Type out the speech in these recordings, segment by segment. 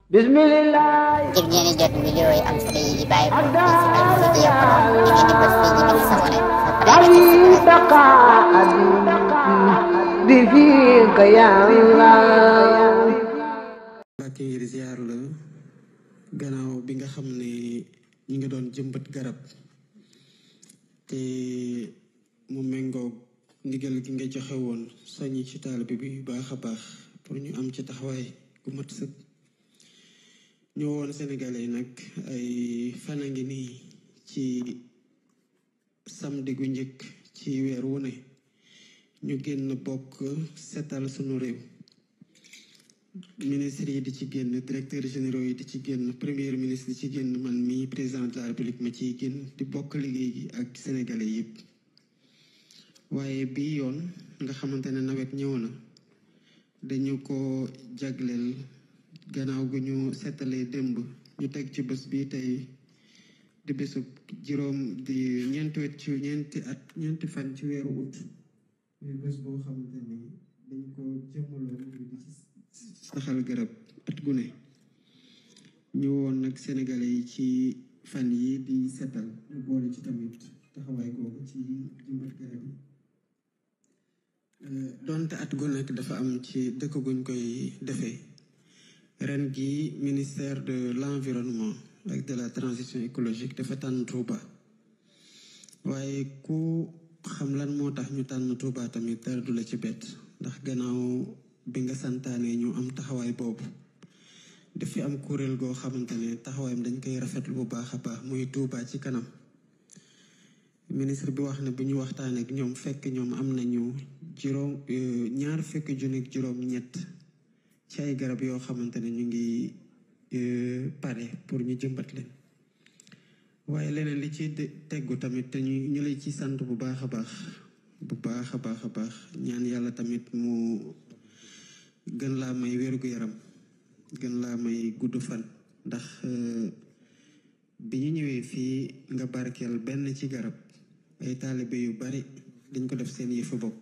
Bismillah. ngir ngeen di jot vidéo yi am solo yi bàyyi ko fii ci Almouridiyyah Pro da ngeen di bës fii ñu bind s'abonner ba pare ak ngir ziar la gannaaw bi nga xam ne ñi nga doon jëmbat garab te mu méngoog ndigal gi nga joxe woon soññi ci taalibe bi baax a baax pour ñu am ci taxawaay gu mat sëkk ñoo woon Sénégalais yi nag ay fan a ngi nii ci samedi gu njëkk ci weer wu ne ñu génn bokk setal sunu réew ministre yi di ci génn directeur généraux yi di ci génn premier ministre di ci génn man mii président de la république ma ciy génn di bokk liggéey gi ak sénégalais yëpp waaye bii yoon nga xamante ne nawet ñëw na dañu ko jagleel gannaaw gu ñu seetalee démb ñu teg ci bés bi tey di bésub juróom di ñeenti fan ci weeru ut muy bés boo xamante ni dañ ko jëmmaloo di ci saxal garab at gu ne ñu woon nag sénégalais yi ci fan yi di setal ñu boole ci tamit taxawaay googu ci jëmbat garab yi donte at gu nekk dafa am ci dëkk guñ koy defee ren gi ministère de l'environnement ak de la transition écologique dafa tànn Touba waaye ku xam lan moo tax ñu tànn Touba tamit dara du la ci bett ndax gannaaw bi nga santaane ñu am taxawaay boobu dafi am kuréel goo xamante ne taxawaayam dañ koy rafetlu bu baax a baax muy Touba ci kanam ministre bi wax ne bu ñu waxtaanee ak ñoom fekk ñoom am nañu ñaar fekk junni ak juróom ñett ci ay garab yoo xamante ne ñu ngi pare pour ñu jëmbat leen waaye leneen li ci teggu tamit te ñu lay ci sant bu baax a baax ñaan yàlla tamit mu gën laa may wérgu yaram gën laa may gudd fan ndax bi ñu ñëwee fii nga barkeel benn ci garab ay taalibe yu bari dañ ko def seen yëfu bopp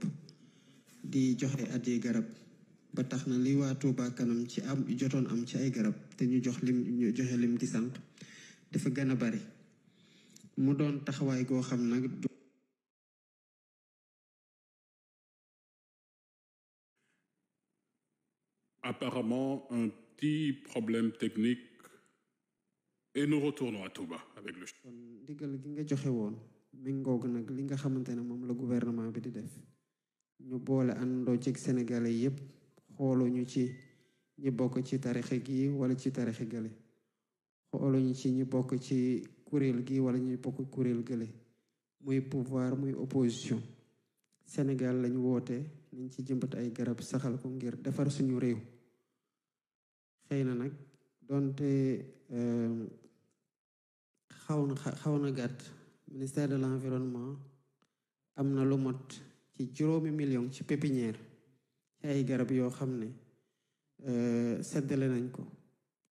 di joxe at yi garab ba tax na li waa Touba kanam ci am jotoon am ci ay garab te ñu joxe lim di sant dafa gën a bari mu doon taxawaay goo xam nag apparemment un petit problème technique et nous retournons à Touba avec le kon ndigal gi nga joxe woon méngoog nag li nga xamante ne moom la gouvernement bi di def ñu boole àndoo ci Sénégalais yépp xooluñu ci ñi bokk ci tarixe gi wala ci tarixe gële xooluñu ci ñi bokk ci kuréel gi wala ñi bokk kuréel gële muy pouvoir muy opposition Sénégal lañu woote nañ ci jëmbat ay garab saxal ko ngir defar suñu réew xëy na nag donte xaw na gàtt ministère de l'environnement am na lu mot ci 5 millions ci pépinière ci ay garab yoo xam ne seddale nañ ko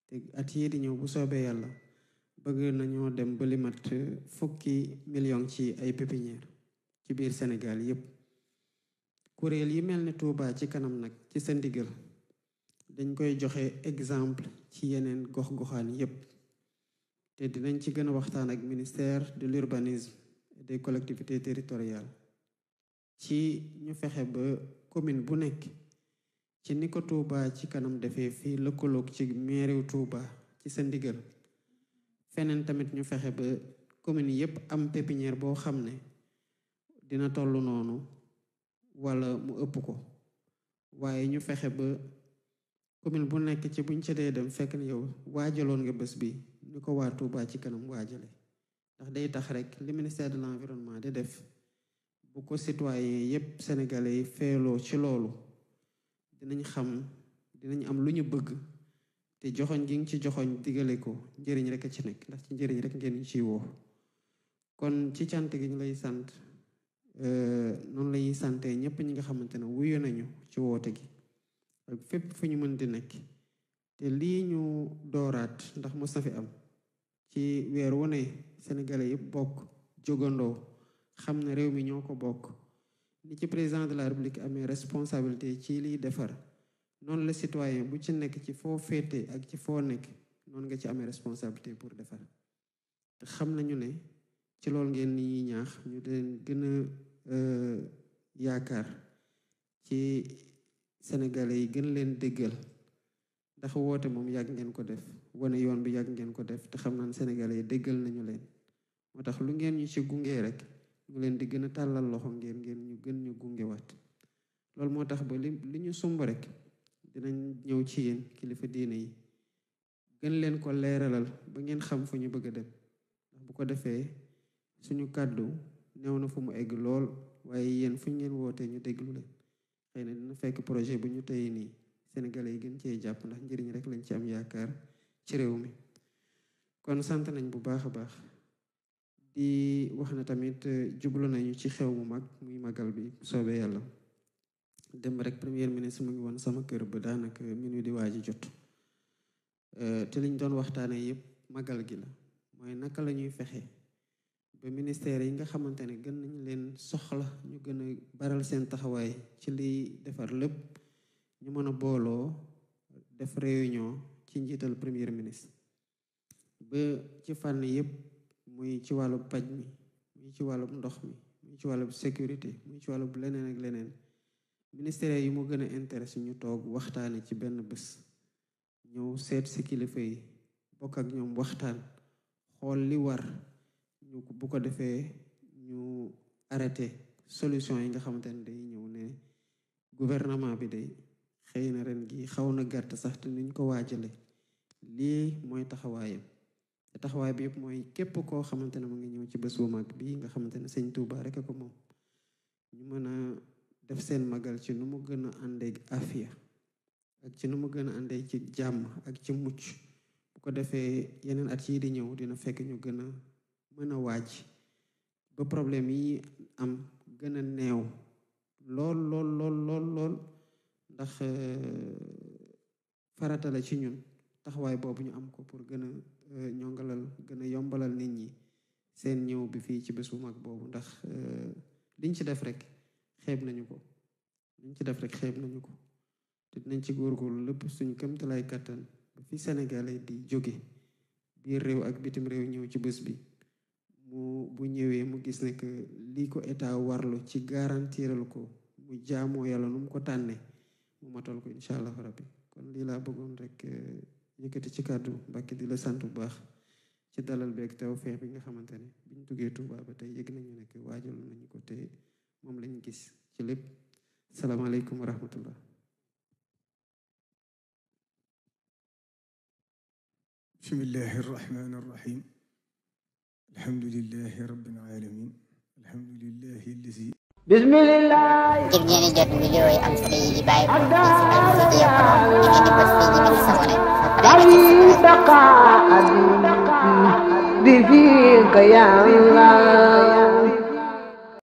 te at yii di ñëw bu soobee yàlla bëgg nañoo dem ba li mat 10 millions ci ay pépinière ci biir Sénégal yépp kuréel yi mel ni Touba ci kanam nag ci sa ndigal dañ koy joxe exemple ci yeneen gox-goxaan yépp te dinañ ci gën a waxtaan ak ministère de l'urbanisme et des collectivités territoriales ci ñu fexe ba commune bu nekk ci ni ko Touba ci kanam defee fii lëkkaloog ci mairie Touba ci sa ndigal feneen tamit ñu fexe ba commune yépp am pépinière boo xam ne dina toll noonu wala mu ëpp ko waaye ñu fexe ba commune bu nekk ci buñ ca dee dem fekk ne yow waajaloon nga bés bi ñu ko waa Touba ci kanam waajale ndax day tax rek li ministère de l'environnement di def bu ko citoyen yépp sénégalais yi feeloo ci loolu dinañ am lu ñu bëgg te joxoñ gi nga ci joxoñ digale ko njëriñ rek a ci nekk ndax ci njëriñ rek ngeen ñu ciy woo kon ci cant gi ñu lay sant noonu lay sante ñépp ñi nga xamante ne wuyu nañu ci woote gi ak fépp fu ñu mën di nekk te lii ñu dooraat ndax mos na fi am ci weer wu ne sénégalais yëpp bokk jógandoo xam ne réew mi ñoo ko bokk ni ci président de la république amee responsabilité ci liy defar noonu la citoyen bu ci nekk ci foo féete ak ci foo nekk noonu nga ci amee responsabilité pour defar te xam nañu ne ci loolu ngeen ni ñaax ñu leen gën a yaakaar ci sénégalais yi gën leen déggal ndax woote moom yàgg ngeen ko def wane yoon bi yàgg ngeen ko def te xam naa ne sénégalais yi déggal nañu leen moo tax lu ngeen ñu ci gungee rek ñu leen di gën a tàllal loxo ngeen ñu gën ñu gungewaat loolu moo tax ba li ñu sumb rek dinañ ñëw ci yéen kilifa diine yi gën leen ko leeralal ba ngeen xam fu ñu bëgg a dem ndax bu ko defee suñu kàddu néew na fu mu egg lool waaye yéen fu ngeen wootee ñu déglu leen xëy na dina fekk projet bu ñu tey nii sénégalais yi gën cee jàpp ndax njëriñ rek lañ ci am yaakaar ci réew mi kon sant nañ bu baax a baax di wax na tamit jublu nañu ci xew mu mag muy magal bi soobee yàlla dem rek premier ministre mu ngi woon sama kër ba daanaka minuit di waaji jot te liñ doon waxtaane yëpp magal gi la mooy naka la ñuy fexe ba ministère yi nga xamante ne gën nañ leen soxla ñu gën a baral seen taxawaay ci liy defar lépp ñu mën a booloo def réunion ci njiital premier ministre ba ci fànn yëpp muy ci wàllu paj mi muy ci wàllu ndox mi muy ci wàllu sécurité muy ci wàllu leneen ak leneen ministère yi mu gën a intéressé ñu toog waxtaane ci benn bés ñëw seet si kilifa yi bokk ak ñoom waxtaan xool li war ñu bu ko defee ñu arrêté solution yi nga xamante ne day ñëw ne gouvernement bi day xëy na ren gi xaw na gàtt sax te niñ ko waajale lii mooy taxawaayam te taxawaay bi yëpp mooy képp koo xamante ne mu ngi ñëw ci bés bu mag bii nga xamante ne sëñ Touba rek a ko moom ñu mën a def seen magal ci nu mu gën a àndee afiya ak ci nu mu gën a àndee ci jàmm ak ci mucc bu ko defee yeneen at yii di ñëw dina fekk ñu gën a mën a waaj ba problème yi am gën a neew lool lool ndax farata la ci ñun taxawaay boobu ñu am ko pour gën a ñongalal gën a yombalal nit ñi seen ñëw bi fii ci bés bu mag boobu ndax liñ ci def rek xeeb nañu ko te dinañ ci góorgóorlu lépp suñu kéemtalaay kàttan ba fi Sénégalais di jóge biir réew ak bitim réew ñëw ci bés bi bu ñëwee mu gis ne que lii ko état warlu ci garantiral ko mu jaamoo yàlla nu mu ko tànnee mu matal ko incha allah rabbi kon lii laa bëggoon rek yëkkati ci kàddu Mbàkke di la sant bu baax ci dalal beeg tawfeex bi nga xamante ne biñ duggee Touba ba tey yëg nañu ne que waajal nañu ko te moom lañ gis ci lépp salaamaaleykum wa rahmatullah. bismillahi irrahmani irrahim alhamdulilahi rabbil alamin alhamdulilahi allazi bismillah ngir ngeen jot vidéo yi am solo yi bàyyi ko ci Alfayda Pro ngeen di bës fii ñu sabone bi fiika ya Allah